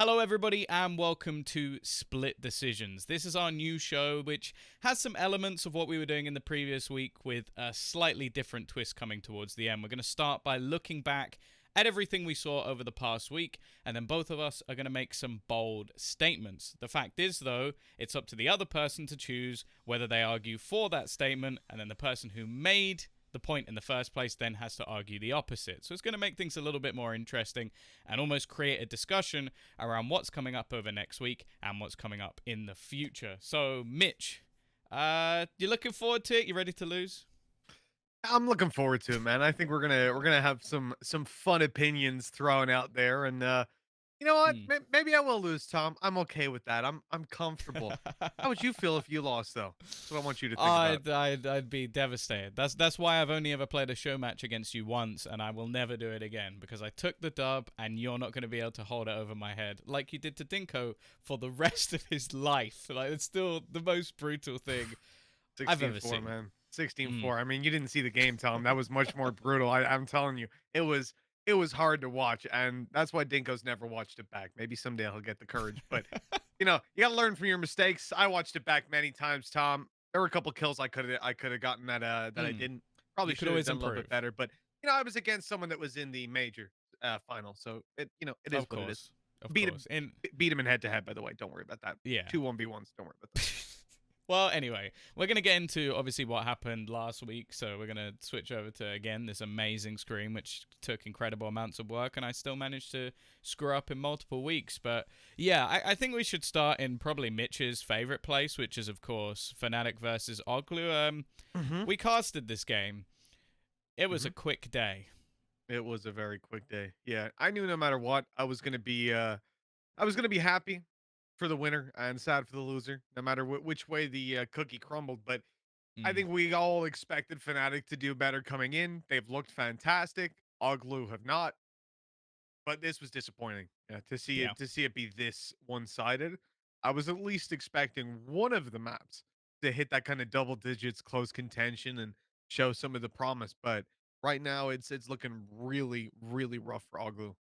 Hello, everybody, and welcome to Split Decisions. This is our new show, which has some elements of what we were doing in the previous week with a slightly different twist coming towards the end. We're going to start by looking back at everything we saw over the past week, and then both of us are going to make some bold statements. The fact is, though, it's up to the other person to choose whether they argue for that statement, and then the person who made the point in the first place then has to argue the opposite. So it's going to make things a little bit more interesting and almost create a discussion around what's coming up over next week and what's coming up in the future. So, Mitch, you looking forward to it? You ready to lose? I'm looking forward to it, man. I think we're gonna have some fun opinions thrown out there, and you know what? Hmm. Maybe I will lose, Tom. I'm okay with that. I'm comfortable. How would you feel if you lost, though? That's what I want you to think about. I'd be devastated. That's why I've only ever played a show match against you once, and I will never do it again because I took the dub, and you're not going to be able to hold it over my head like you did to Dinko for the rest of his life. Like, it's still the most brutal thing I've ever 16-4, seen. man. 16-4. I mean, you didn't see the game, Tom. That was much more brutal. I'm telling you, it was hard to watch, and that's why Dinko's never watched it back. Maybe someday he'll get the courage, but you got to learn from your mistakes. I watched it back many times, Tom. There were a couple kills I could have gotten that I Mm. didn't. Probably You could should have always done a little bit improve. better, but I was against someone that was in the major final, so it is Of what it is. course. Of Beat him, course. In beat him in head to head. By the way, don't worry about that. Yeah. Two 1v1s. Don't worry about that. Well, anyway, we're going to get into obviously what happened last week. So we're going to switch over to, again, this amazing screen, which took incredible amounts of work. And I still managed to screw up in multiple weeks. But yeah, I think we should start in probably Mitch's favorite place, which is, of course, Fnatic versus Oglu. Mm-hmm. We casted this game. It was Mm-hmm. a quick day. It was a very quick day. Yeah, I knew no matter what, I was gonna be happy for the winner and sad for the loser, no matter which way the cookie crumbled. But I Mm, think we all expected Fnatic to do better coming in. They've looked fantastic. Oglu have not, but this was disappointing. Yeah, yeah. to see it be this one sided. I was at least expecting one of the maps to hit that kind of double digits, close contention, and show some of the promise. But right now, it's looking really rough for Oglu.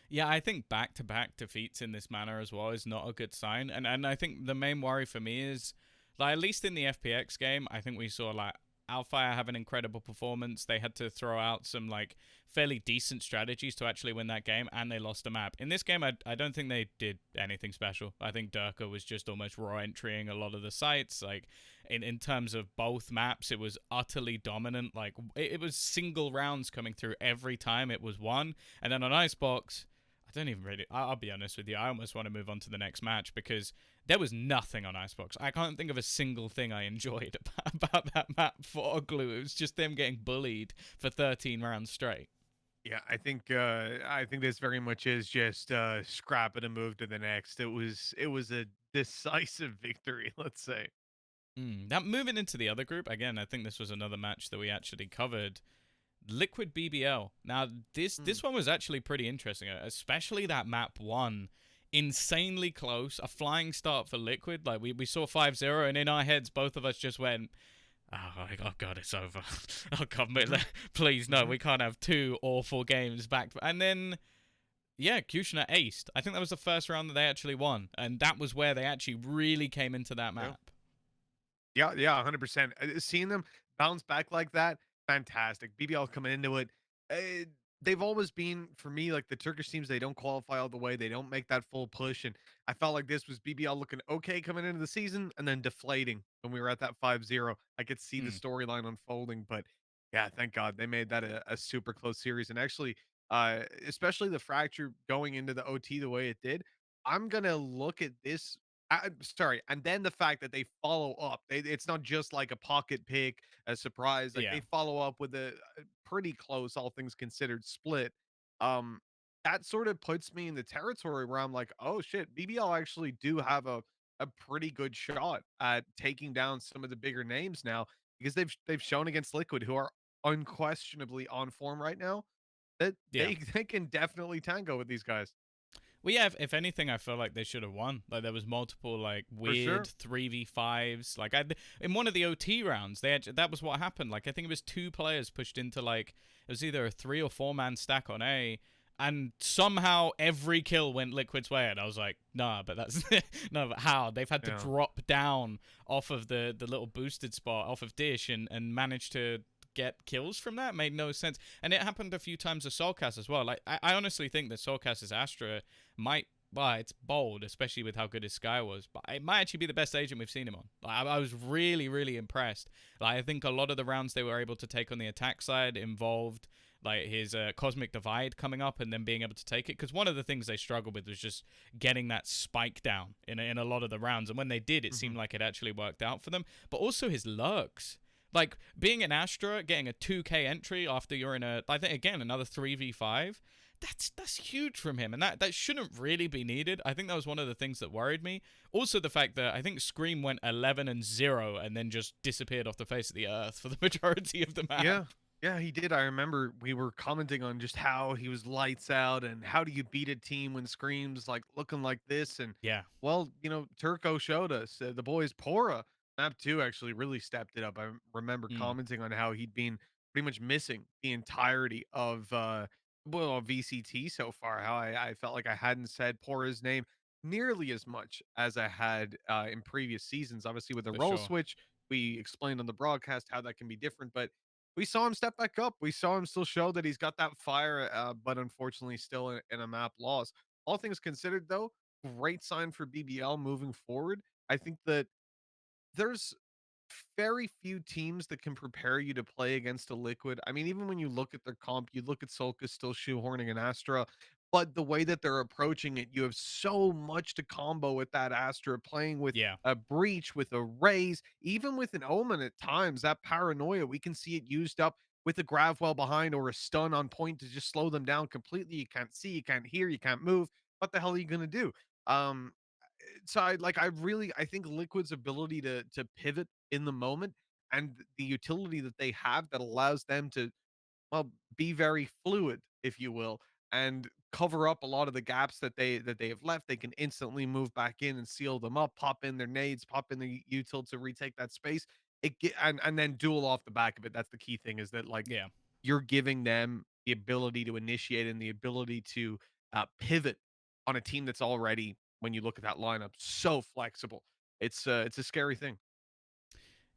Yeah, I think back-to-back defeats in this manner as well is not a good sign. And I think the main worry for me is, like, at least in the FPX game, I think we saw, like, Alfire have an incredible performance. They had to throw out some, like, fairly decent strategies to actually win that game, and they lost a map. In this game, I don't think they did anything special. I think Durka was just almost raw entrying a lot of the sites. Like, in terms of both maps, it was utterly dominant. Like, it was single rounds coming through every time it was won. And then on Icebox, I don't even really. I'll be honest with you. I almost want to move on to the next match because there was nothing on Icebox. I can't think of a single thing I enjoyed about that map for Oglu. It was just them getting bullied for 13 rounds straight. Yeah, I think this very much is just scrap it and move to the next. It was a decisive victory, let's say. Now, moving into the other group, again, I think this was another match that we actually covered. Liquid BBL. Now, this one was actually pretty interesting, especially that map 1. Insanely close, a flying start for Liquid. Like, we saw 5-0, and in our heads, both of us just went, oh God, it's over. Oh God, please, no, Mm-hmm. we can't have two awful games back. And then, yeah, Kushner aced. I think that was the first round that they actually won, and that was where they actually really came into that Yeah, map. yeah, 100%. Seeing them bounce back like that, fantastic. BBL coming into it. Uh, they've always been for me like the Turkish teams. They don't qualify all the way. They don't make that full push, and I felt like this was BBL looking okay coming into the season, and then deflating when we were at that 5-0. I could see the Mm, storyline unfolding, but yeah, thank God they made that a super close series, and actually, especially the fracture going into the OT the way it did. I'm gonna look at this sorry, and then the fact that they follow up, it's not just like a pocket pick, a surprise. Like yeah. they follow up with a pretty close, all things considered, split. Um, that sort of puts me in the territory where I'm like, oh shit, BBL actually do have a pretty good shot at taking down some of the bigger names now because they've shown against Liquid, who are unquestionably on form right now, that Yeah. they can definitely tango with these guys Well, yeah, if anything, I feel like they should have won. Like, there was multiple, like, for weird sure. 3v5s. Like, in one of the OT rounds, that was what happened. Like, I think it was two players pushed into, like, it was either a 3 or 4 man stack on A, and somehow every kill went Liquid's way, and I was like, nah, but that's no, but how? They've had to Yeah. drop down off of the little boosted spot off of Dish and manage to get kills from that. Made no sense. And it happened a few times to Soulcast as well. Like I honestly think that Soulcast's Astra might, well, it's bold, especially with how good his Sky was, but it might actually be the best agent we've seen him on. Like, I was really, really impressed. Like, I think a lot of the rounds they were able to take on the attack side involved like his Cosmic Divide coming up and then being able to take it. Because one of the things they struggled with was just getting that spike down in a lot of the rounds. And when they did, it seemed like it actually worked out for them. But also his lurks. Like, being an Astra, getting a 2k entry after you're in I think, again, another 3v5, that's huge from him, and that shouldn't really be needed. I think that was one of the things that worried me. Also, the fact that I think Scream went 11-0 and then just disappeared off the face of the earth for the majority of the map. Yeah. Yeah, he did. I remember we were commenting on just how he was lights out and how do you beat a team when Scream's like looking like this. And Yeah, well, Turco showed us the boys Pora map 2 actually really stepped it up. I remember mm, commenting on how he'd been pretty much missing the entirety of VCT so far. How I felt like I hadn't said Pora's name nearly as much as I had in previous seasons. Obviously, with the for role sure. switch, we explained on the broadcast how that can be different, but we saw him step back up. We saw him still show that he's got that fire, but unfortunately still in a map loss. All things considered, though, great sign for BBL moving forward. I think that there's very few teams that can prepare you to play against a Liquid. I mean, even when you look at their comp, you look at Solka still shoehorning an Astra, but the way that they're approaching it, you have so much to combo with that Astra, playing with Yeah, a Breach, with a Raze, even with an Omen at times. That paranoia, we can see it used up with a Gravwell behind or a stun on point to just slow them down completely. You can't see, you can't hear, you can't move. What the hell are you gonna do? Um, so I think Liquid's ability to pivot in the moment and the utility that they have that allows them to, well, be very fluid, if you will, and cover up a lot of the gaps that they have left. They can instantly move back in and seal them up, pop in their nades, pop in the util to retake that space. And then duel off the back of it. That's the key thing, is that like yeah. you're giving them the ability to initiate and the ability to pivot on a team that's already, when you look at that lineup, so flexible. It's a scary thing.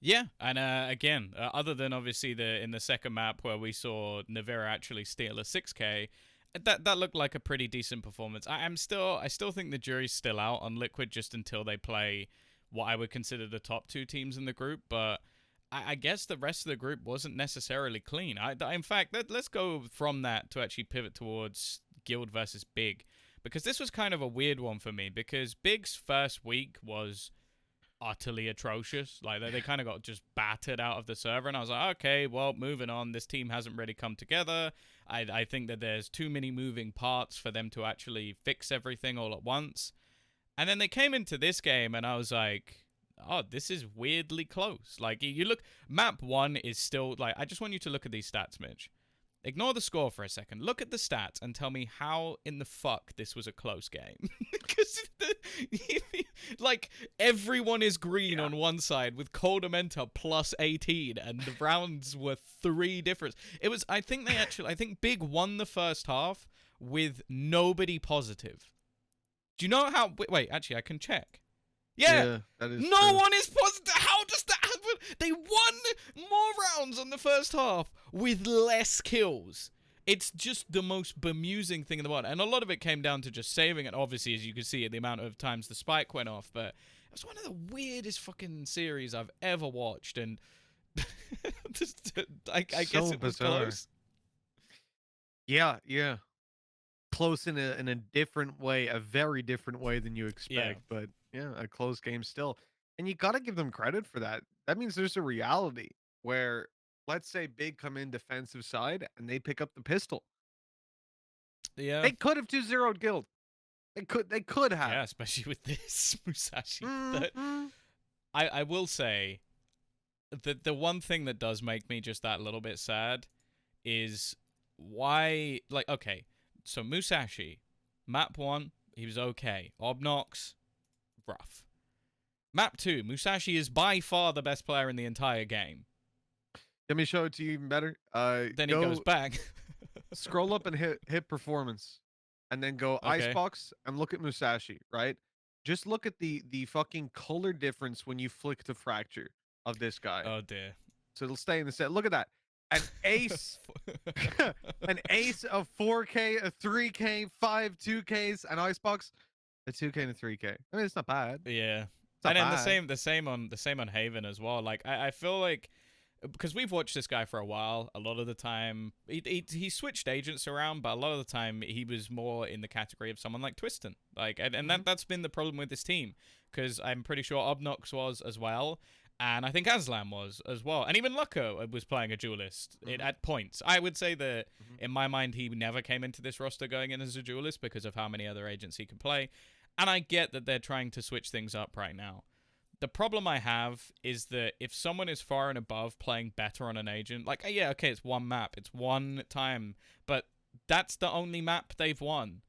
Yeah, and again, other than obviously in the second map where we saw Navera actually steal a 6k, that looked like a pretty decent performance. I still think the jury's still out on Liquid just until they play what I would consider the top two teams in the group, but I guess the rest of the group wasn't necessarily clean. In fact, let's go from that to actually pivot towards Guild versus Big, because this was kind of a weird one for me, because Big's first week was utterly atrocious. Like they kind of got just battered out of the server, and I was like, okay, well, moving on. This team hasn't really come together. I think that there's too many moving parts for them to actually fix everything all at once. And then they came into this game, and I was like, oh, this is weirdly close. Like you look, map 1 is still like, I just want you to look at these stats, Mitch. Ignore the score for a second. Look at the stats and tell me how in the fuck this was a close game. Because, like, everyone is green Yeah. on one side with Coldamenta plus 18, and the rounds were 3 difference. It was, I think Big won the first half with nobody positive. Do you know how? Wait, actually, I can check. Yeah, Yeah, that is no true. one is positive. How does that happen? They won more rounds on the first half with less kills. It's just the most bemusing thing in the world. And a lot of it came down to just saving it. Obviously, as you can see, the amount of times the spike went off. But it was one of the weirdest fucking series I've ever watched. And I guess So it was bizarre. close. Yeah, yeah. Close in a different way, a very different way than you Yeah. expect, but yeah, a close game still. And you gotta give them credit for that. That means there's a reality where, let's say Big come in defensive side and they pick up the pistol. Yeah. They could have 2-0'd Guild. They could have. Yeah, especially with this Musashi. Mhm. I will say that the one thing that does make me just that little bit sad is why, like, okay, so Musashi, map 1, he was okay. Obnox, rough. Map 2, Musashi is by far the best player in the entire game. Let me show it to you even better. Then he goes Go back. Scroll up and hit performance, and then go Okay. icebox and look at Musashi. Right, just look at the fucking color difference when you flick to fracture of this guy. Oh dear. So it'll stay in the set. Look at that, an ace, an ace of 4K, a 3K, five 2Ks, an icebox, a 2K and a 3K. I mean, it's not bad. Yeah. It's not And then the bad. same the same on Haven as well. Like I feel like because we've watched this guy for a while, a lot of the time he switched agents around, but a lot of the time he was more in the category of someone like Twiston. Like and Hmm. that's been the problem with this team because I'm pretty sure Obnox was as well. And I think Aslan was as well. And even Lucko was playing a duelist Hmm. at points. I would say that Hmm. in my mind, he never came into this roster going in as a duelist because of how many other agents he could play. And I get that they're trying to switch things up right now. The problem I have is that if someone is far and above playing better on an agent, like, yeah, okay, it's one map, it's one time, but that's the only map they've won.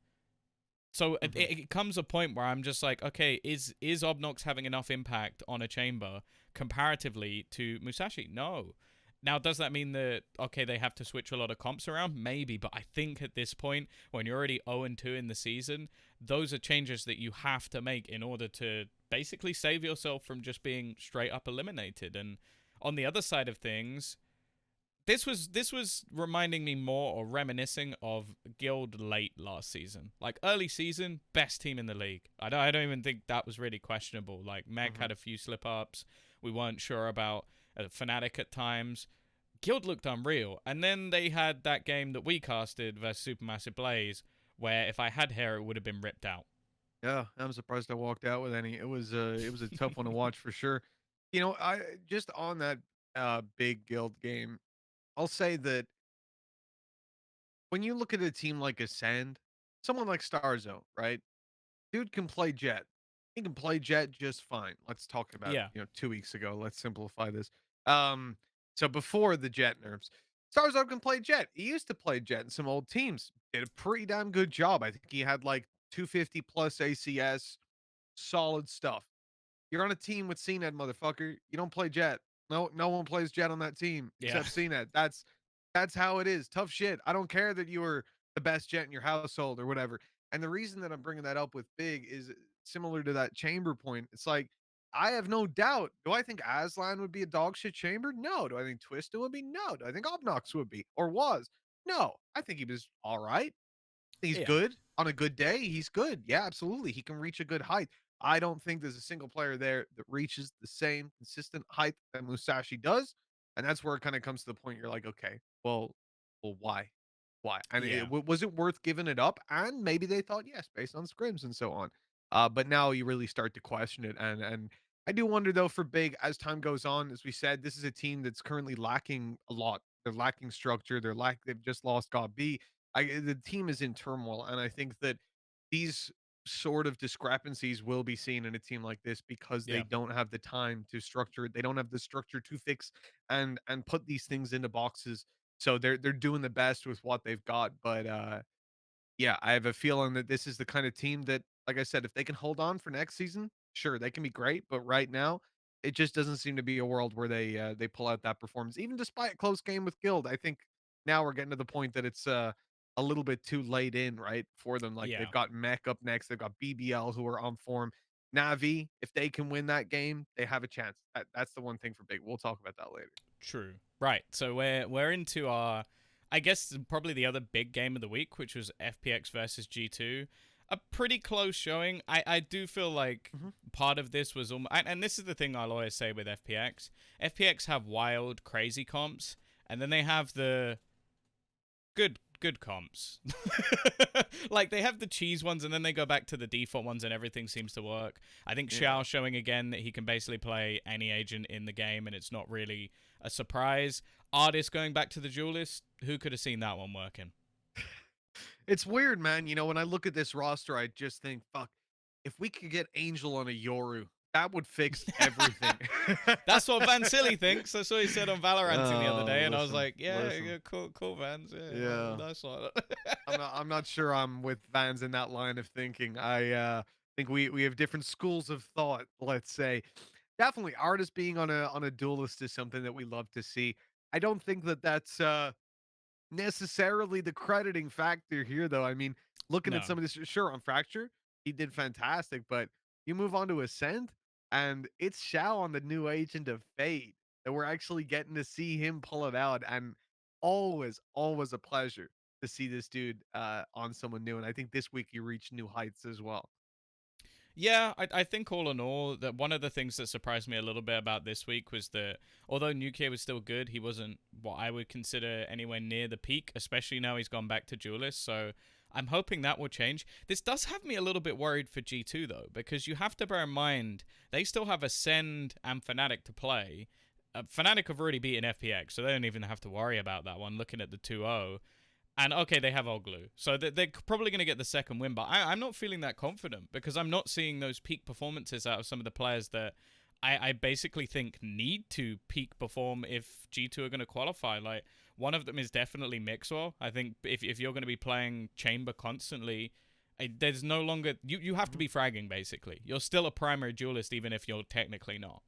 So Hmm. it comes a point where I'm just like, okay, is Obnox having enough impact on a chamber comparatively to Musashi? No. Now, does that mean that okay, they have to switch a lot of comps around? Maybe, but I think at this point, when you're already 0-2 in the season, those are changes that you have to make in order to basically save yourself from just being straight up eliminated. And on the other side of things, this was reminding me more or reminiscing of Guild late last season. Like early season, best team in the league. I don't even think that was really questionable. Like Meg Hmm. had a few slip ups. We weren't sure about Fnatic at times. Guild looked unreal, and then they had that game that we casted versus Supermassive Blaze, where if I had hair, it would have been ripped out. Yeah, I'm surprised I walked out with any. It was a tough one to watch for sure. I just on that big guild game, I'll say that when you look at a team like Ascend, someone like Starzo, right? Dude can play Jet. He can play Jet just fine. Let's talk about, Yeah, 2 weeks ago. Let's simplify this. Um, so before the Jet nerfs, Starzo can play Jet. He used to play Jet in some old teams. Did a pretty damn good job. I think he had like 250 plus ACS, solid stuff. You're on a team with CNED, motherfucker. You don't play Jet. No, no one plays Jet on that team yeah, except CNED. That's how it is. Tough shit. I don't care that you were the best Jet in your household or whatever. And the reason that I'm bringing that up with Big is similar to that chamber point. It's like I have no doubt. Do I think Aslan would be a dog shit chamber? No. Do I think Twisted would be? No. Do I think Obnox would be or was? No. I think he was all right. He's yeah, good. On a good day, he's good. Yeah, absolutely. He can reach a good height. I don't think there's a single player there that reaches the same consistent height that Musashi does. And that's where it kind of comes to the point you're like, okay, well, why? Why? And yeah, was it worth giving it up? And maybe they thought yes, based on scrims and so on. But now you really start to question it. And I do wonder though for Big as time goes on, as we said, this is a team that's currently lacking a lot. They're lacking structure. They've just lost God B. The team is in turmoil, and I think that these sort of discrepancies will be seen in a team like this because they yeah, don't have the time to structure it. They don't have the structure to fix and put these things into boxes. So they're doing the best with what they've got. But yeah, I have a feeling that this is the kind of team that, like I said, if they can hold on for next season, sure, they can be great. But right now, it just doesn't seem to be a world where they pull out that performance, even despite a close game with Guild. I think now we're getting to the point that it's a little bit too late in, right, for them. Like they've yeah. got Mech up next, they've got BBL who are on form. Navi, if they can win that game, they have a chance. That's the one thing for Big. We'll talk about that later. True. Right. So we're into our, I guess probably the other big game of the week, which was FPX versus G2. A pretty close showing. I do feel like Hmm. part of this was and this is the thing I'll always say with FPX. FPX have wild, crazy comps, and then they have the good comps. Like they have the cheese ones and then they go back to the default ones and everything seems to work. I think Yeah. Xiao showing again that he can basically play any agent in the game and it's not really a surprise. Artist going back to the duelist, who could have seen that one working? It's weird, man. When I look at this roster, I just think, fuck, if we could get Angel on a Yoru, that would fix everything. That's what Van Silly thinks. That's what he said on Valoranting the other Oh, day, and I was listen, like, yeah, listen. yeah, cool, cool, Vans, yeah, Yeah. nice one. I'm not sure I'm with Vans in that line of thinking. I think we have different schools of thought, let's say. Definitely artists being on a duelist is something that we love to see. I don't think that that's necessarily the crediting factor here, though. I mean, looking at No. some of this, sure, on Fracture, he did fantastic, but you move on to Ascent, and it's Shao on the new Agent of Fate, and we're actually getting to see him pull it out, and always, always a pleasure to see this dude on someone new. And I think this week he reached new heights as well. Yeah, I think all in all, that one of the things that surprised me a little bit about this week was that although Nuclear was still good, he wasn't what I would consider anywhere near the peak, especially now he's gone back to Duelist. So I'm hoping that will change. This does have me a little bit worried for G2, though, because you have to bear in mind they still have Ascend and Fnatic to play. Fnatic have already beaten FPX, so they don't even have to worry about that one, looking at the 2-0. And okay, they have Oglu. So they're probably going to get the second win, but I'm not feeling that confident because I'm not seeing those peak performances out of some of the players that I basically think need to peak perform if G2 are going to qualify. Like, one of them is definitely Mixwell. I think if you're going to be playing Chamber constantly, there's no longer. You have to Mhm. be fragging, basically. You're still a primary duelist, even if you're technically not.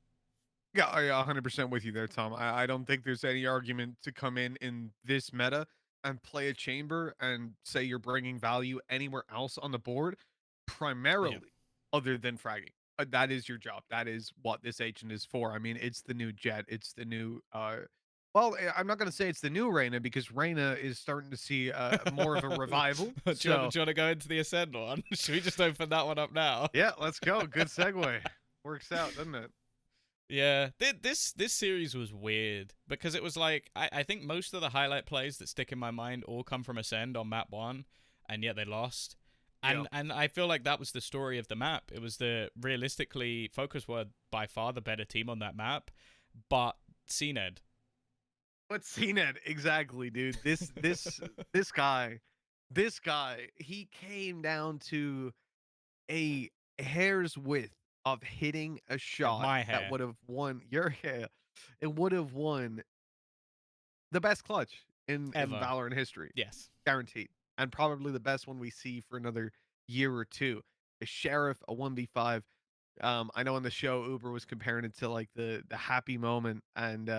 Yeah, I 100% with you there, Tom. I don't think there's any argument to come in this meta and play a chamber and say you're bringing value anywhere else on the board, Yeah. primarily other than fragging. That is your job. That is what this agent is for. I mean, it's the new Jet. It's the new. Well, I'm not going to say it's the new Reina because Reina is starting to see more of a revival. So Do you want to go into the Ascend one? Should we just open that one up now? yeah, let's go. Good segue. Works out, doesn't it? Yeah, this series was weird because it was like I think most of the highlight plays that stick in my mind all come from Ascend on map one, and yet they lost. Yeah. And I feel like that was the story of the map. It was the realistically Focus were by far the better team on that map, but CNED. What's CNET exactly, dude? This guy, he came down to a hair's width of hitting a Of shot my that hair would have won your hair. It would have won the best clutch in ever. Valorant history, Yes. guaranteed, and probably the best one we see for another year or two. A sheriff, a 1v5. I know on the show Uber was comparing it to like the happy moment, and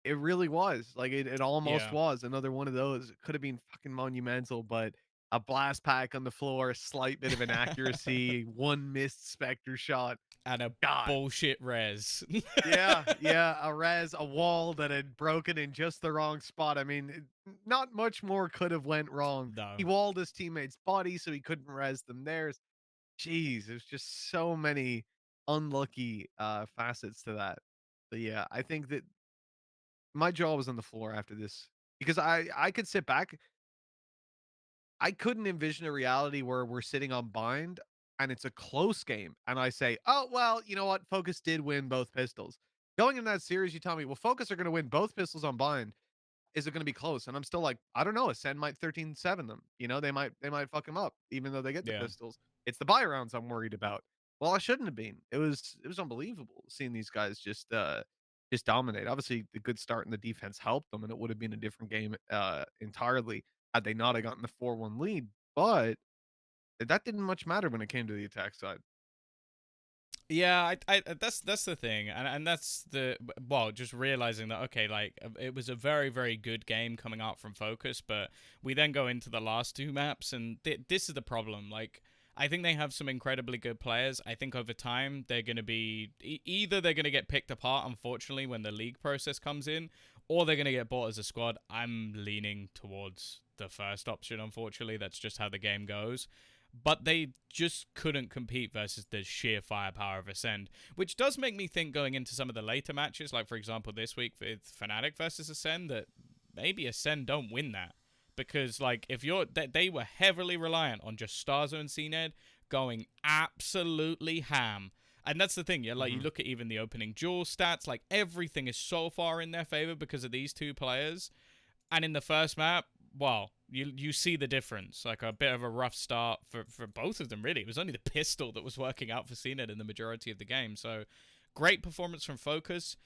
it really was. Like it almost Yeah. was another one of those. It could have been fucking monumental, but a blast pack on the floor, a slight bit of inaccuracy, one missed Spectre shot. And a God. bullshit res. Yeah, yeah, a res, a wall that had broken in just the wrong spot. I mean, not much more could have went wrong. He No. walled his teammate's body so he couldn't res them theirs. Jeez, there's just so many unlucky facets to that. But yeah, I think that my jaw was on the floor after this because I could sit back. I couldn't envision a reality where we're sitting on bind and it's a close game and I say, "Oh, well, you know what? Focus did win both pistols." Going in that series, you tell me, "Well, Focus are going to win both pistols on bind. Is it going to be close?" And I'm still like, "I don't know. Ascend might 13-7 them. You know, they might fuck them up even though they get the Yeah. pistols. It's the buy rounds I'm worried about." Well, I shouldn't have been. It was unbelievable seeing these guys just dominate. Obviously, the good start in the defense helped them and it would have been a different game entirely had they not have gotten the 4-1 lead. But that didn't much matter when it came to the attack side. Yeah, that's the thing, and that's the well, just realizing that okay, like it was a very very good game coming out from Focus, but we then go into the last two maps, and this is the problem. Like, I think they have some incredibly good players. I think over time they're going to be either they're going to get picked apart, unfortunately, when the league process comes in, or they're going to get bought as a squad. I'm leaning towards the first option, unfortunately. That's just how the game goes, but they just couldn't compete versus the sheer firepower of Ascend, which does make me think going into some of the later matches, like for example this week with Fnatic versus Ascend, that maybe Ascend don't win that because like if you're they were heavily reliant on just Starzo and CNED going absolutely ham. And that's the thing, yeah. Like you Mhm. look at even the opening duel stats, like everything is so far in their favor because of these two players. And in the first map, well, you see the difference. Like a bit of a rough start for both of them, really. It was only the pistol that was working out for CNET in the majority of the game. So great performance from Focus.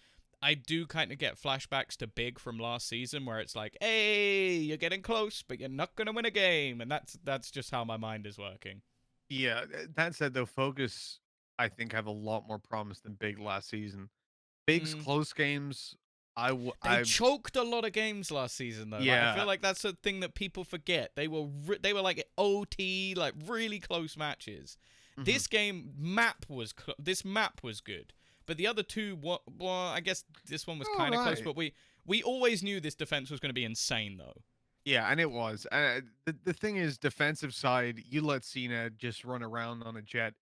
I do kind of get flashbacks to Big from last season where it's like, hey, you're getting close, but you're not going to win a game. And that's just how my mind is working. Yeah, that said though, Focus I think have a lot more promise than Big last season. Big's Mm, close games They I choked a lot of games last season though. Like I feel yeah. like that's a thing that people forget. They were like OT, like really close matches. Mhm. This map was good, but the other two, well, I guess this one was All kind of close. right. But we always knew this defense was going to be insane though. Yeah, and it was. The thing is, defensive side, you let Cena just run around on a jet.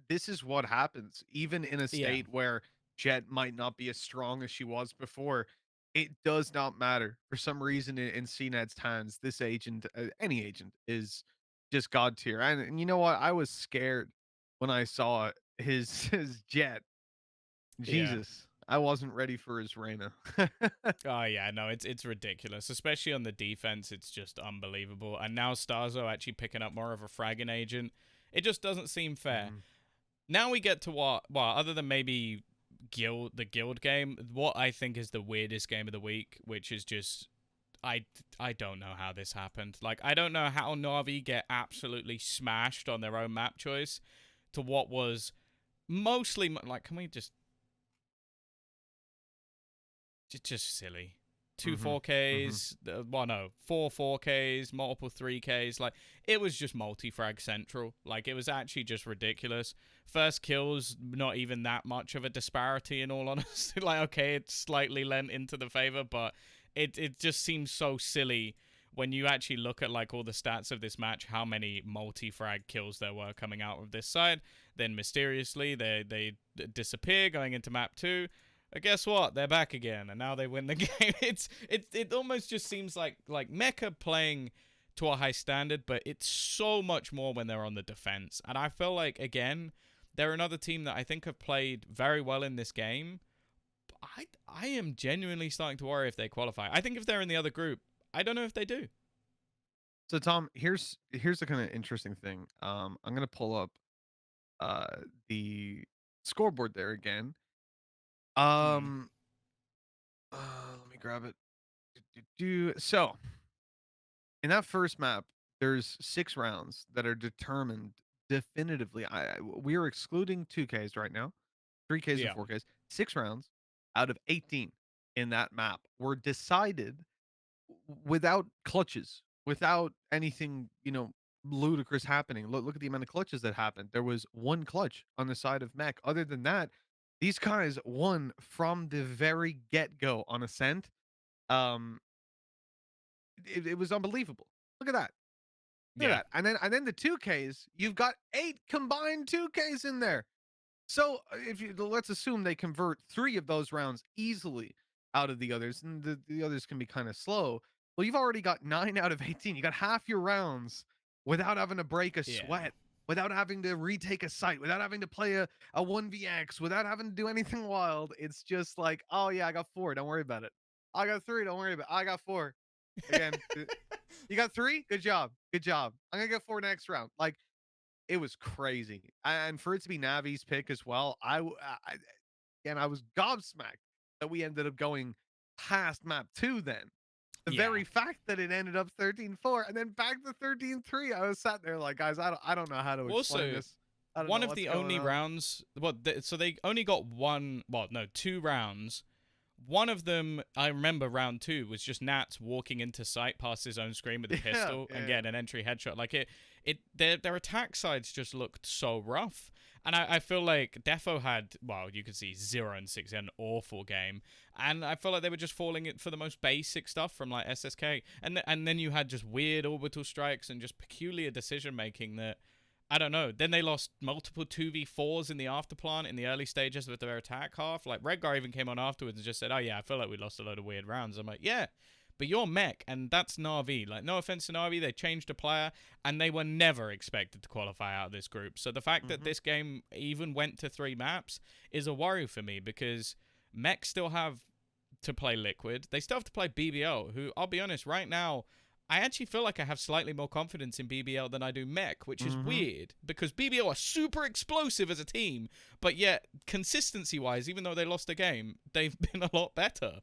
This is what happens, even in a Yeah, state where Jet might not be as strong as she was before. It does not matter. For some reason, in CNET's hands, this agent, any agent, is just god tier. And you know what? I was scared when I saw his his Jet. yeah. Jesus, I wasn't ready for his Reina. Oh yeah, no, it's ridiculous, especially on the defense. It's just unbelievable. And now Starzo actually picking up more of a fragging agent. It just doesn't seem fair. Mhm. Now we get to what, well, other than maybe the guild game, what I think is the weirdest game of the week, which is just I don't know how this happened. Like I don't know how Navi get absolutely smashed on their own map choice to what was mostly like, can we just silly. Two Mhm. Mhm. 4Ks, well, no, four 4Ks, multiple 3Ks. Like, it was just multi frag central. Like, it was actually just ridiculous. First kills, not even that much of a disparity, in all honesty. Like, okay, it's slightly lent into the favor, but it just seems so silly when you actually look at, like, all the stats of this match, how many multi frag kills there were coming out of this side. Then mysteriously, they disappear going into map 2. Guess what? They're back again, and now they win the game. It almost just seems like Mecha playing to a high standard, but it's so much more when they're on the defense. And I feel like again, they're another team that I think have played very well in this game. I am genuinely starting to worry if they qualify. I think if they're in the other group, I don't know if they do. So Tom, here's the kind of interesting thing. I'm gonna pull up uh the scoreboard there again. Hmm. Um, let me grab it. So in that first map, there's 6 rounds that are determined definitively. We are excluding 2Ks right now, 3Ks and Yeah. 4Ks. 6 rounds out of 18 in that map were decided without clutches, without anything, ludicrous happening. Look at the amount of clutches that happened. There was one clutch on the side of Mech. Other than that, these guys won from the very get go on Ascent. Um, it was unbelievable. Look at that. Look at Yeah. that. And then the 2Ks, you've got 8 combined 2Ks in there. So if you let's assume they convert 3 of those rounds easily out of the others, and the others can be kind of slow. Well, you've already got 9 out of 18. You got half your rounds without having to break a Yeah. sweat, without having to retake a site, without having to play a 1vx, without having to do anything wild. It's just like, oh yeah, I got 4. Don't worry about it. I got 3. Don't worry about it. I got 4. Again, you got 3. Good job. Good job. I'm gonna get 4 next round. Like it was crazy, and for it to be Navi's pick as well, I was gobsmacked that we ended up going past map 2 then. The Yeah. very fact that it ended up 13-4 and then back to 13-3, I was sat there like, "Guys, I don't know how to explain Also, this. I don't one know of what's the going only on." rounds, so they only got two rounds. One of them, I remember round 2 was just Nats walking into sight past his own screen with a Yeah, pistol and yeah, getting an entry headshot. Like their attack sides just looked so rough. And I feel like Defo had, well, you could see 0 and 6, an awful game. And I feel like they were just falling it for the most basic stuff from like SSK. And then you had just weird orbital strikes and just peculiar decision making that I don't know. Then they lost multiple 2v4s in the afterplant in the early stages of their attack half. Like, Redgar even came on afterwards and just said, oh, yeah, I feel like we lost a load of weird rounds. I'm like, yeah, but you're Mech, and that's Na'Vi. Like, no offense to Na'Vi, they changed a player, and they were never expected to qualify out of this group. So the fact that mhm. this game even went to 3 maps is a worry for me because Mech still have to play Liquid. They still have to play BBL, who, I'll be honest, right now, I actually feel like I have slightly more confidence in BBL than I do Mech, which is Mhm. weird because BBL are super explosive as a team, but yet consistency-wise, even though they lost a game, they've been a lot better.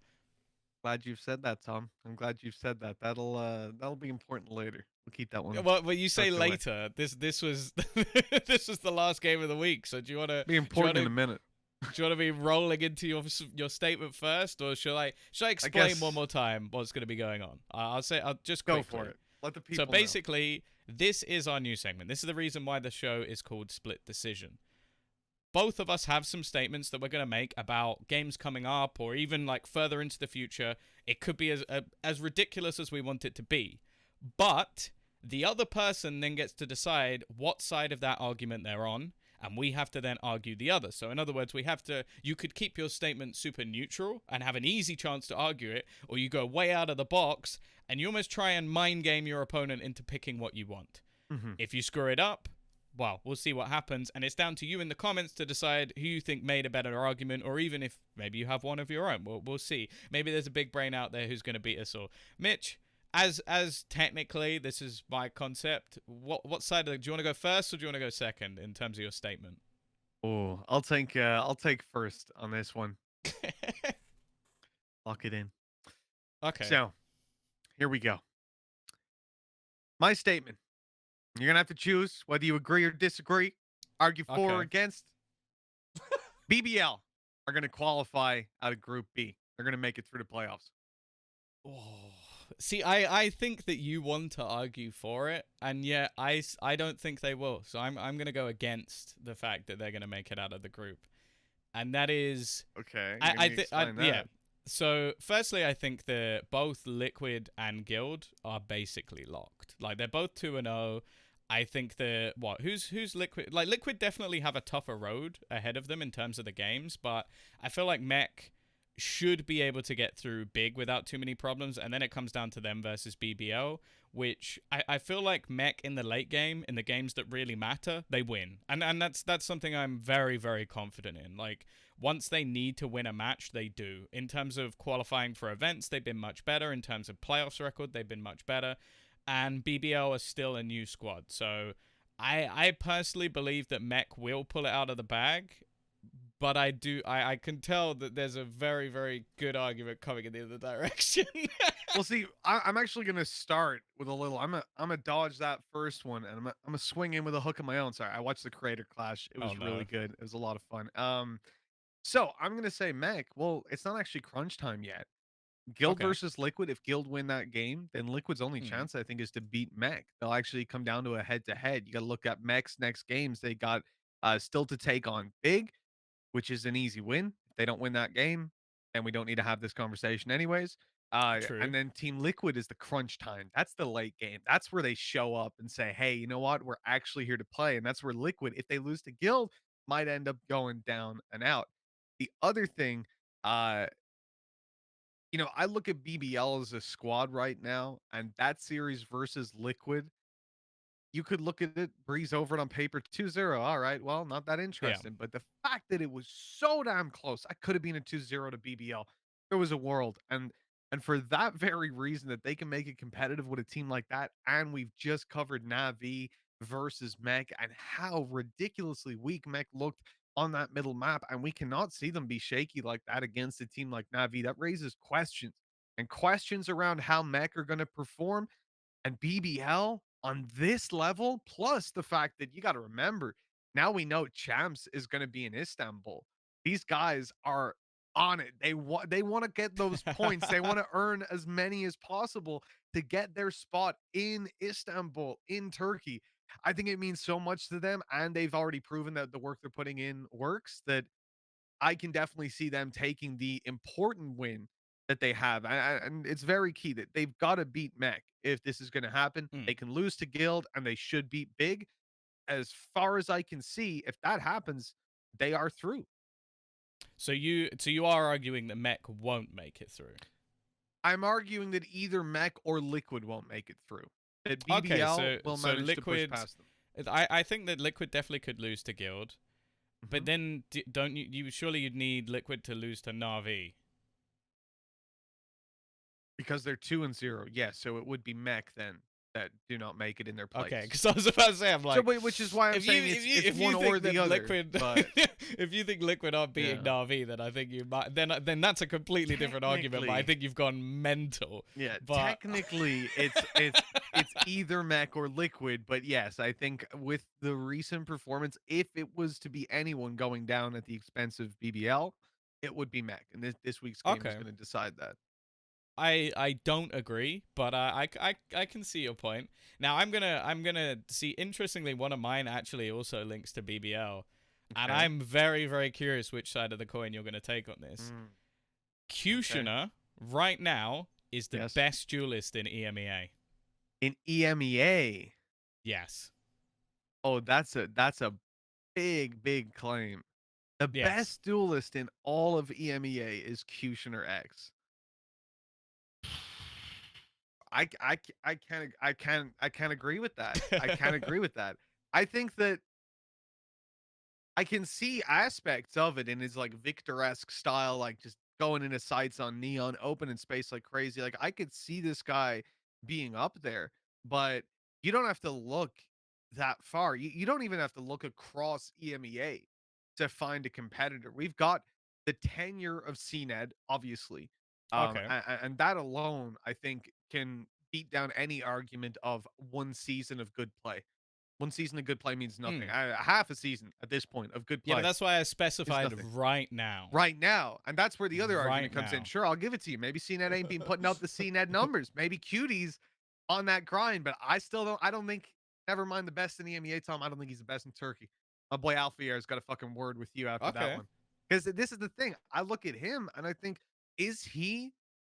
Glad you've said that, Tom. I'm glad you've said that. That'll be important later. We'll keep that one Well, you say tucked away. later. This was this was the last game of the week. So do you want to Be do you important want in a to minute. Do you want to be rolling into your statement first, or should I I explain one guess more time what's going to be going on? I'll just go for quickly. it. Let the So people know. basically, this is our new segment. This is the reason why the show is called Split Decision. Both of us have some statements that we're going to make about games coming up, or even like further into the future. It could be as ridiculous as we want it to be, but the other person then gets to decide what side of that argument they're on, and we have to then argue the other. So in other words, you could keep your statement super neutral and have an easy chance to argue it, or you go way out of the box and you almost try and mind game your opponent into picking what you want. Mm-hmm. If you screw it up, well, we'll see what happens, and it's down to you in the comments to decide who you think made a better argument, or even if maybe you have one of your own. We'll see. Maybe there's a big brain out there who's going to beat us all. Mitch, as technically this is my concept, what side do you want to go first, or do you want to go second in terms of your statement? Oh, I'll take first on this one. Lock it in. Okay. So here we go. My statement. You're gonna have to choose whether you agree or disagree, argue for or Okay. against. BBL are gonna qualify out of Group B. They're gonna make it through the playoffs. Oh. See, I think that you want to argue for it, and yet I don't think they will. So I'm gonna go against the fact that they're gonna make it out of the group, and that is Okay, I give I me think explain yeah. that. So firstly, I think that both Liquid and Guild are basically locked. Like they're both 2-0. I think the who's Liquid? Like Liquid definitely have a tougher road ahead of them in terms of the games, but I feel like Mech should be able to get through big without too many problems, and then it comes down to them versus BBL, which I feel like Mech in the late game, in the games that really matter, they win. And that's something I'm very, very confident in. Like once they need to win a match, they do. In terms of qualifying for events, they've been much better. In terms of playoffs record, they've been much better. And BBL is still a new squad. So I personally believe that Mech will pull it out of the bag, but I can tell that there's a very, very good argument coming in the other direction. Well, see, I'm actually gonna start with a little. I'm a dodge that first one, and I'm a swing in with a hook of my own. Sorry, I watched the Creator Clash. It Oh was really no. good. It was a lot of fun. So I'm gonna say Mech. Well, it's not actually crunch time yet. Guild Okay. versus Liquid. If Guild win that game, then Liquid's only Hmm. chance I think is to beat Mech. They'll actually come down to a head to head. You got to look at Mech's next games. They got still to take on Big, which is an easy win. If they don't win that game, then we don't need to have this conversation anyways. True. And then Team Liquid is the crunch time. That's the late game. That's where they show up and say, "Hey, you know what? We're actually here to play." And that's where Liquid, if they lose to Guild, might end up going down and out. The other thing, uh, I look at BBL as a squad right now, and that series versus Liquid, you could look at it, breeze over it on paper 2-0. All right, well, not that Yeah. interesting. But the fact that it was so damn close, I could have been a 2-0 to BBL. There was a world. And for that very reason that they can make it competitive with a team like that, and we've just covered Navi versus Mech and how ridiculously weak Mech looked on that middle map, and we cannot see them be shaky like that against a team like Navi. That raises questions and questions around how Mech are going to perform and BBL on this level, plus the fact that you got to remember, now we know Champs is going to be in Istanbul. These guys are on it. They want to get those points. They want to earn as many as possible to get their spot in Istanbul in Turkey. I think it means so much to them, and they've already proven that the work they're putting in works. That I can definitely see them taking the important win that they have. And it's very key that they've got to beat Mech if this is going to happen. Hmm. They can lose to Guild and they should beat Big. As far as I can see, if that happens, they are through. So you are arguing that Mech won't make it through. I'm arguing that either Mech or Liquid won't make it through. That Okay, BBL will so manage to push Liquid, past them. I think that Liquid definitely could lose to Guild, but Mhm. then don't you surely you'd need Liquid to lose to Na'Vi. Because they're 2-0. Yes, so it would be Mech then. that do not make it in their Okay, place. because I was about to say, I'm So, like, which is why I'm saying it's if you one or think the that other. Liquid, But if you think Liquid aren't beating yeah, Na'Vi, then I think you might. Then that's a completely different argument. But I technically, think you've gone mental. yeah, But technically, it's either Mech or Liquid. But yes, I think with the recent performance, if it was to be anyone going down at the expense of BBL, it would be Mech, and this week's game is okay, going to decide that. I don't agree, but I can see your point. Now I'm gonna see. Interestingly, one of mine actually also links to BBL, and Okay. I'm very very curious which side of the coin you're gonna take on this. Mm, okay. QutionerX right now is the Yes. best duelist in EMEA. In EMEA, Yes. oh, that's a big claim. The Yes. best duelist in all of EMEA is QutionerX. I can't agree with that. I can't agree with that. I think that I can see aspects of it in his like Victor-esque style, like just going into sights on neon, open in space like crazy. Like I could see this guy being up there, but you don't have to look that far. You don't even have to look across EMEA to find a competitor. We've got the tenure of CNED, obviously. Okay. And that alone, I think, can beat down any argument of one season of good play. One season of good play means nothing. Mm. Half a season at this point of good Yeah, but play that's why I is specified nothing right now. right now. And that's where the other Right argument comes in. now. Sure, I'll give it to you. Maybe CNET ain't been putting up the CNET numbers. Maybe Cutie's on that grind, but I don't think, never mind the best in the EMEA, Tom. I don't think he's the best in Turkey. My boy Alfier has got a fucking word with you after that Okay. one. Because this is the thing. I look at him and I think, is he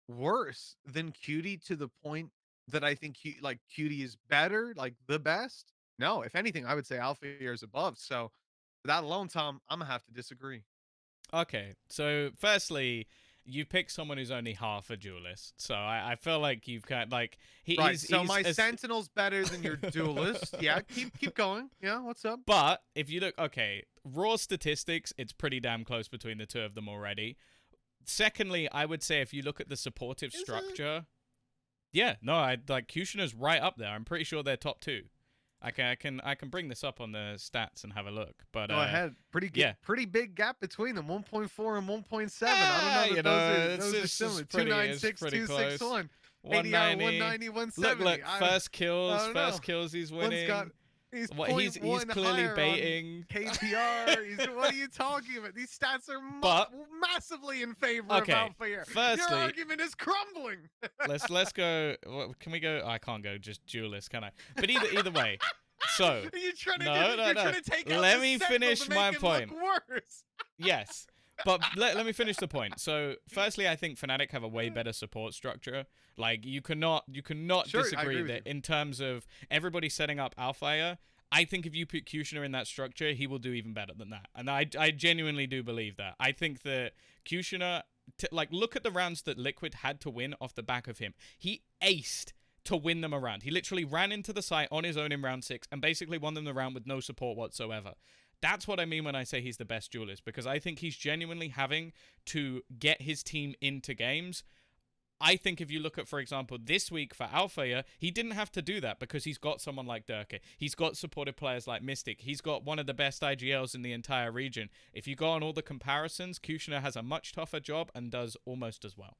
worse than Cutie to the point that I think like Cutie is better, like the best? No, if anything, I would say Alfier is above. So for that alone, Tom, I'm gonna have to disagree. Okay. So firstly, you pick someone who's only half a duelist. So I feel like you've got like Right. So he's my Sentinel's better than your Duelist. Yeah, keep going. Yeah, what's up? But if you look, okay, raw statistics, it's pretty damn close between the two of them already. Secondly, I would say if you look at the supportive Is it? structure, yeah, no, I like QutionerX's right up there. I'm pretty sure they're top two. I can bring this up on the stats and have a look. But Go ahead. yeah, Pretty big gap between them. 1.4 and 1.7. ah, I don't know you that know, those are similar. it's pretty close. 296, 261. ADR 190. 190, 170. Look, first kills, I don't know. he's One's winning. got he's What point he's one clearly higher baiting. on KPR. What are you talking about? These stats are But massively in favor okay, of Alpha. firstly, Your argument is crumbling. let's go. Can we go? I can't go just duelist, can I? But either way. So you're trying to no. trying to take out Let the me Sentinel finish to make my him point. look worse. Yes. But let me finish the point. So, firstly, I think Fnatic have a way better support structure. Like you cannot Sure, disagree that in terms of everybody setting up Alfire, I think if you put QutionerX in that structure, he will do even better than that. And I genuinely do believe that. I think that QutionerX, like look at the rounds that Liquid had to win off the back of him. He aced to win them around. He literally ran into the site on his own in round 6 and basically won them the round with no support whatsoever. That's what I mean when I say he's the best duelist, because I think he's genuinely having to get his team into games. I think if you look at, for example, this week for Alfea, he didn't have to do that because he's got someone like Durka. He's got supportive players like Mystic. He's got one of the best IGLs in the entire region. If you go on all the comparisons, QutionerX has a much tougher job and does almost as well.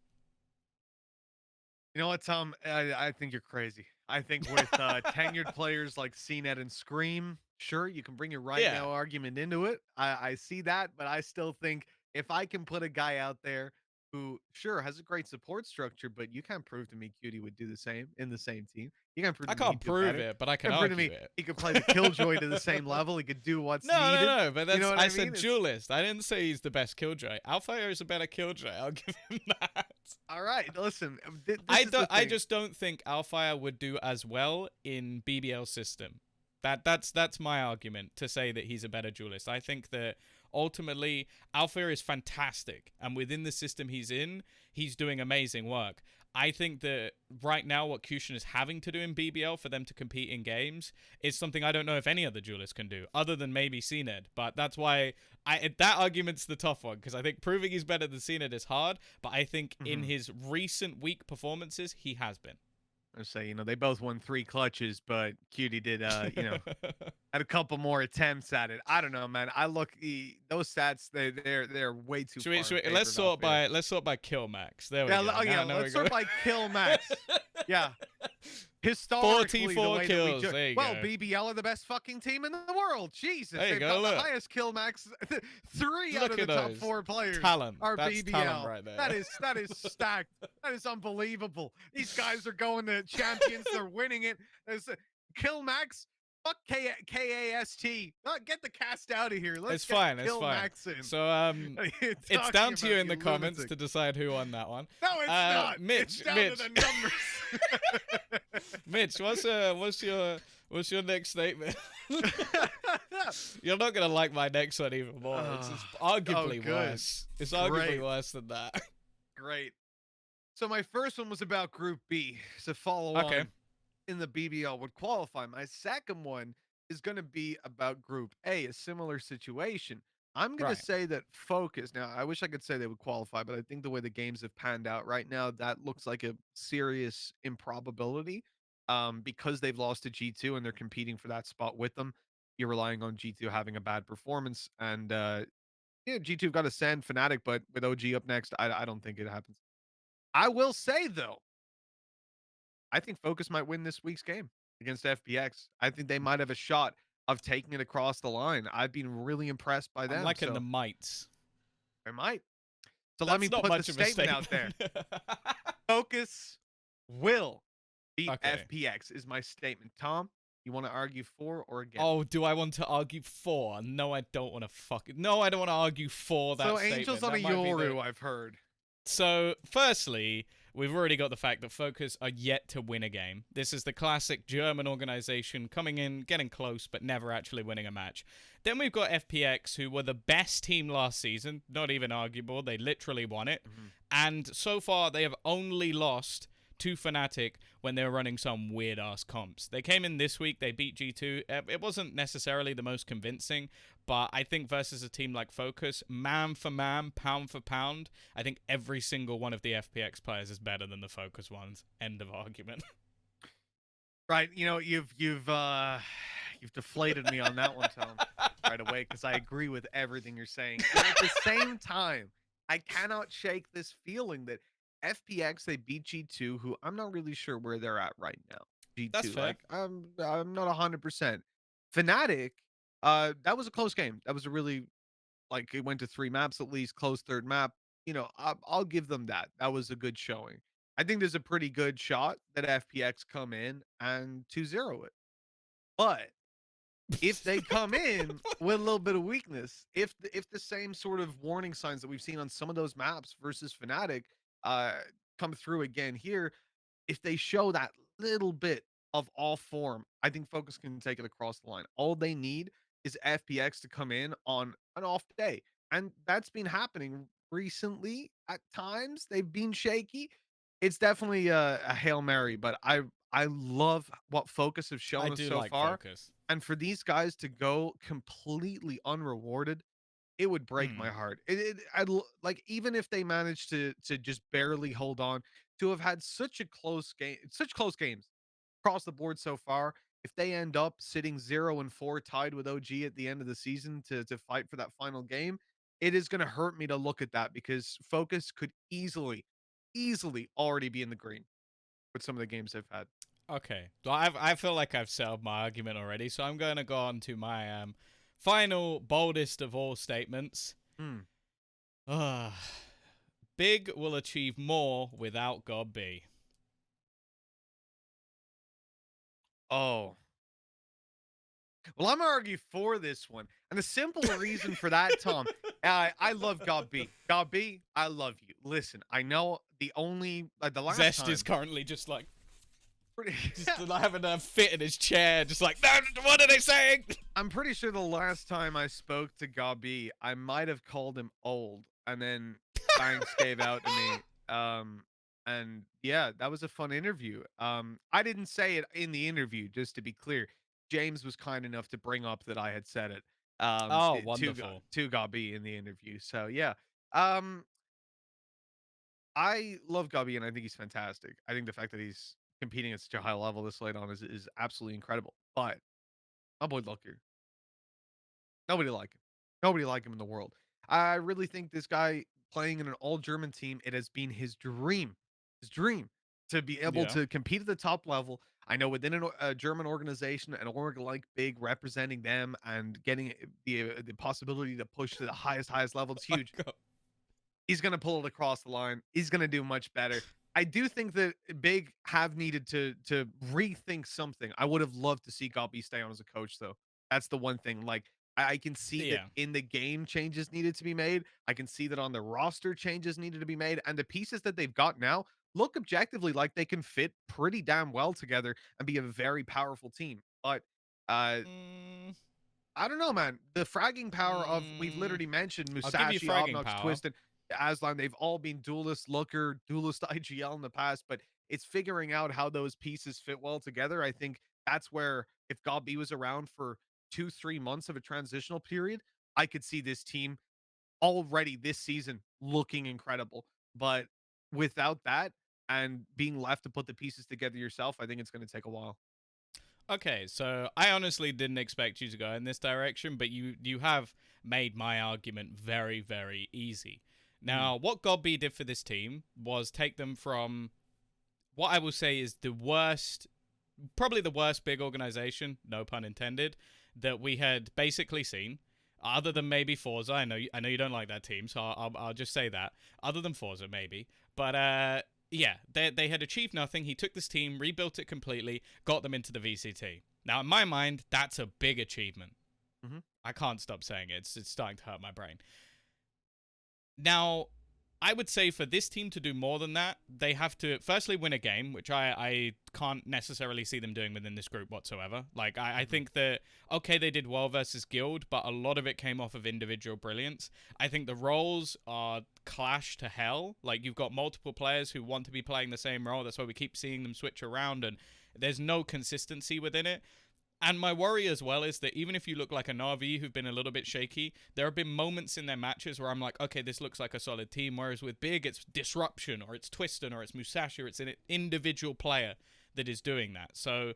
You know what, Tom? I think you're crazy. I think with tenured players like CNET and Scream, sure, you can bring your right Yeah. now argument into it. I see that, but I still think if I can put a guy out there who, sure, has a great support structure, but you can't prove to me Cutie would do the same in the same team. You can't prove I to me can't he'd do prove better. it, but I You can can't prove to argue me it. he could play the Killjoy to the same level. He could do what's needed. No, but that's, you know what I I said mean? duelist. I didn't say he's the best Killjoy. Alfire is a better Killjoy. I'll give him that. All right, listen. I just don't think Alfire would do as well in BBL system. That's my argument to say that he's a better duelist. I think that ultimately Alfire is fantastic, and within the system he's in, he's doing amazing work. I think that right now what QutionerX is having to do in BBL for them to compete in games is something I don't know if any other duelist can do, other than maybe CNED. But that's why that argument's the tough one, because I think proving he's better than CNED is hard, but I think in his recent weak performances, he has been. I say, they both won 3 clutches, but Cutie did, had a couple more attempts at it. I don't know, man. Those stats, they're way too far in favor let's of Alfea. sort by kill max. There we Yeah, go. oh yeah, Now we let's go. sort by kill max. Yeah. Historically, the 44 way that we kills. There you well, go. BBL are the best fucking team in the world. Jesus, There you they've go. got the Look. highest kill max. 3 out Look of at the top those. 4 players Talent. are That's BBL. talent right there. That is stacked. That is unbelievable. These guys are going to champions. They're winning it. There's kill max. Fuck KAST. Get the cast out of here. Let's get fine. It's kill fine. max in. So it's down to you in the comments lunatic. to decide who won that one. No, it's not. Mitch, It's down to the numbers. Mitch, what's your next statement? You're not gonna like my next one even more. It's arguably worse. It's arguably worse than that. Great. So my first one was about Group B. So follow on in the BBL would qualify. My second one is going to be about Group A, a similar situation. I'm going to say that Focus. Now, I wish I could say they would qualify, but I think the way the games have panned out right now, that looks like a serious improbability. Because they've lost to G2 and they're competing for that spot with them. You're relying on G2 having a bad performance, and G2 have got to send Fnatic, but with OG up next, I don't think it happens. I will say though, I think Focus might win this week's game against FPX. I think they might have a shot of taking it across the line. I've been really impressed by them. I'm liking the mites. They might. So That's let me put the statement out there. Focus will beat FPX is my statement. Tom, you want to argue for or against? Oh, do I want to argue for? No, I don't want to No, I don't want to argue for that statement. So Angels on a Yoru, I've heard. So, firstly, we've already got the fact that Focus are yet to win a game. This is the classic German organization coming in, getting close, but never actually winning a match. Then we've got FPX, who were the best team last season. Not even arguable. They literally won it. And so far, they have only lost to Fnatic when they were running some weird-ass comps. They came in this week, they beat G2. It wasn't necessarily the most convincing, but I think versus a team like Focus, man for man, pound for pound, I think every single one of the FPX players is better than the Focus ones. End of argument. Right, you've deflated me on that one, Tom, right away, because I agree with everything you're saying. And at the same time, I cannot shake this feeling that FPX, they beat G2, who I'm not really sure where they're at right now. G2, that's fair. I'm not 100%. Fnatic, that was a close game. That was a really, it went to 3 maps at least, close third map. I'll give them that. That was a good showing. I think there's a pretty good shot that FPX come in and 2-0 it. But if they come in with a little bit of weakness, if the same sort of warning signs that we've seen on some of those maps versus Fnatic come through again here, if they show that little bit of off form, I think Focus can take it across the line. All they need is FPX to come in on an off day. And that's been happening recently. At times, they've been shaky. It's definitely a Hail Mary, but I love what Focus have shown us so far. Focus. And for these guys to go completely unrewarded, it would break my heart. Even if they managed to just barely hold on, to have had such close games across the board so far. If they end up sitting 0-4 tied with OG at the end of the season to fight for that final game, it is going to hurt me to look at that, because Focus could easily already be in the green with some of the games they've had. Okay, well, I feel like I've settled my argument already, so I'm going to go on to my final boldest of all statements. Big will achieve more without God B. Oh. Well, I'm going to argue for this one. And the simple reason for that, Tom, I love God B. God B, I love you. Listen, I know the last Zest time... is currently just like... just having a fit in his chair, just like, no, what are they saying? I'm pretty sure the last time I spoke to Gabi, I might have called him old, and then thanks gave out to me. And yeah, that was a fun interview. I didn't say it in the interview, just to be clear. James was kind enough to bring up that I had said it. Wonderful. To Gabi in the interview. So yeah. I love Gabi, and I think he's fantastic. I think the fact that he's competing at such a high level this late on is absolutely incredible. But my boy Looker, nobody like him. Nobody like him in the world. I really think this guy playing in an all German team, it has been his dream to be able Yeah. to compete at the top level. I know within a German organization, an org like Big representing them and getting the possibility to push to the highest level, it's My huge. God. He's going to pull it across the line. He's going to do much better. I do think that Big have needed to rethink something. I would have loved to see Goppy stay on as a coach, though. That's the one thing. Like I can see that Yeah. in the game changes needed to be made. I can see that on the roster changes needed to be made, and the pieces that they've got now look objectively like they can fit pretty damn well together and be a very powerful team. But uh Mm, I don't know, man. The fragging power of we've mm, literally mentioned I'll give you Musashi, fragging Obnox, power. Twisted, Aslan. They've all been duelist looker, duelist IGL in the past, but it's figuring out how those pieces fit well together. I think that's where if God B was around for 2, 3 months of a transitional period, I could see this team already this season looking incredible. But without that and being left to put the pieces together yourself, I think it's going to take a while. Okay, so I honestly didn't expect you to go in this direction, but you have made my argument very, very easy. Mhm. Now, what Godby did for this team was take them from what I will say is the worst, probably the worst big organization, no pun intended, that we had basically seen. Other than maybe Forza, I know you don't like that team, so I'll just say that. Other than Forza, maybe, but yeah, they had achieved nothing. He took this team, rebuilt it completely, got them into the VCT. Now, in my mind, that's a big achievement. Mhm. I can't stop saying it. It's starting to hurt my brain. Now, I would say for this team to do more than that, they have to firstly win a game, which I can't necessarily see them doing within this group whatsoever. Like, I Mhm. think that, okay, they did well versus Guild, but a lot of it came off of individual brilliance. I think the roles are clash to hell. Like, you've got multiple players who want to be playing the same role. That's why we keep seeing them switch around, and there's no consistency within it. And my worry as well is that even if you look like a Navi who've been a little bit shaky, there have been moments in their matches where I'm like, okay, this looks like a solid team. Whereas with Big, it's disruption, or it's Twiston, or it's Musashi, or it's an individual player that is doing that. So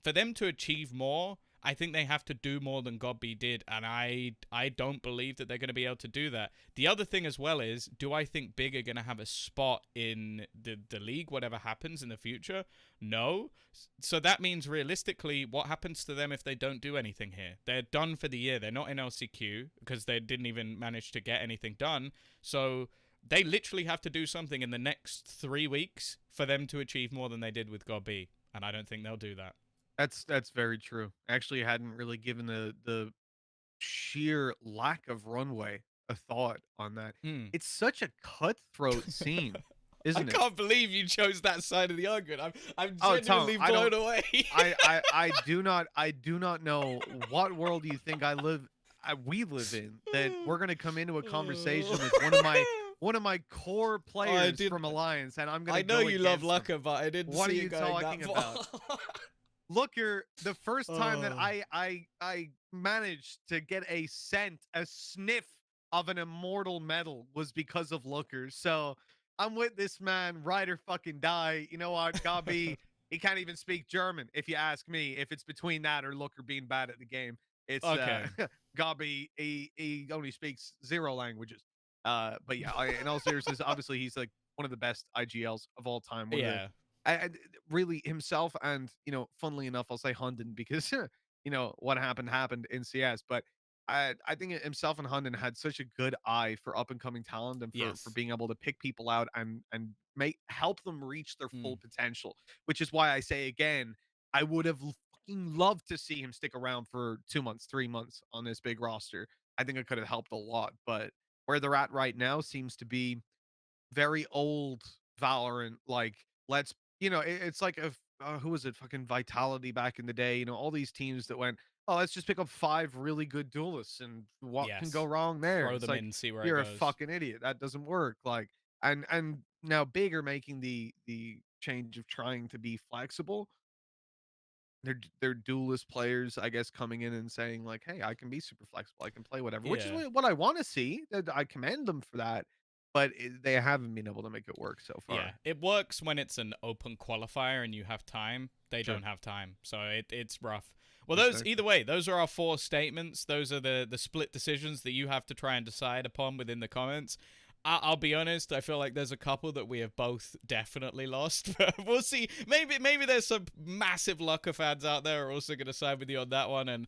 for them to achieve more, I think they have to do more than Godby did, and I don't believe that they're going to be able to do that. The other thing as well is, do I think Big are going to have a spot in the league, whatever happens in the future? No. So that means realistically, what happens to them if they don't do anything here? They're done for the year. They're not in LCQ because they didn't even manage to get anything done. So they literally have to do something in the next 3 weeks for them to achieve more than they did with Godby, and I don't think they'll do that. That's very true. Actually, I hadn't really given the sheer lack of runway a thought on that. Hmm. It's such a cutthroat scene, I isn't it? can't believe you chose that side of the argument. I'm Oh, Tom, genuinely I don't blown away. I do not know what world you think we live in that we're going to come into a conversation with one of my core Oh, I players did. from Alliance and I'm going to I know go you love against them. Lucca, but I didn't What are see it you going that talking about? far. Looker, the first time that Oh. I managed to get a sniff of an immortal medal was because of Looker. So I'm with this man, ride or fucking die. You know what? Gabi, he can't even speak German, if you ask me. If it's between that or Looker being bad at the game, it's Okay. Gabi, he only speaks zero languages. But yeah, in all seriousness, obviously he's like one of the best IGLs of all time. One of the Yeah. I, really himself and funnily enough I'll say Hunden because what happened in CS, but I think himself and Hunden had such a good eye for up and coming talent and for Yes. being able to pick people out and make help them reach their full Mm. potential, which is why I say again I would have fucking loved to see him stick around for 2 months 3 months on this big roster. I think it could have helped a lot, but where they're at right now seems to be very old Valorant, like, it's like if who was it? Fucking Vitality back in the day, all these teams that went, "Oh, let's just pick up 5 really good duelists and what can go Yes. wrong there?" Throw It's them like, in, see where it "You're a goes. fucking idiot. That doesn't work." Like, and now Big are making the change of trying to be flexible. They're duelist players, I guess, coming in and saying like, "Hey, I can be super flexible. I can play whatever," which is Yeah. what I wanna see. That I commend them for that. but they haven't been able to make it work so Yeah, far. it works when it's an open qualifier and you have time. They Sure. don't have time, so it's rough. Well, those Exactly. either way, those are our four statements. Those are the split decisions that you have to try and decide upon within the comments. I'll be honest. I feel like there's a couple that we have both definitely lost, but we'll see. Maybe there's some massive Lucker fans out there who are also going to side with you on that one, and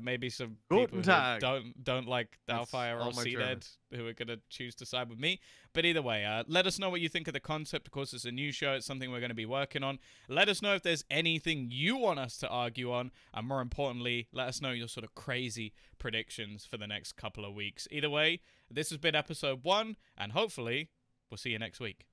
maybe some people Guten who Tag. don't like That's Doubtfire all or my German. Seeded who are going to choose to side with me. But either way, let us know what you think of the concept. Of course, it's a new show. It's something we're going to be working on. Let us know if there's anything you want us to argue on. And more importantly, let us know your sort of crazy predictions for the next couple of weeks. Either way, this has been episode 1, and hopefully, we'll see you next week.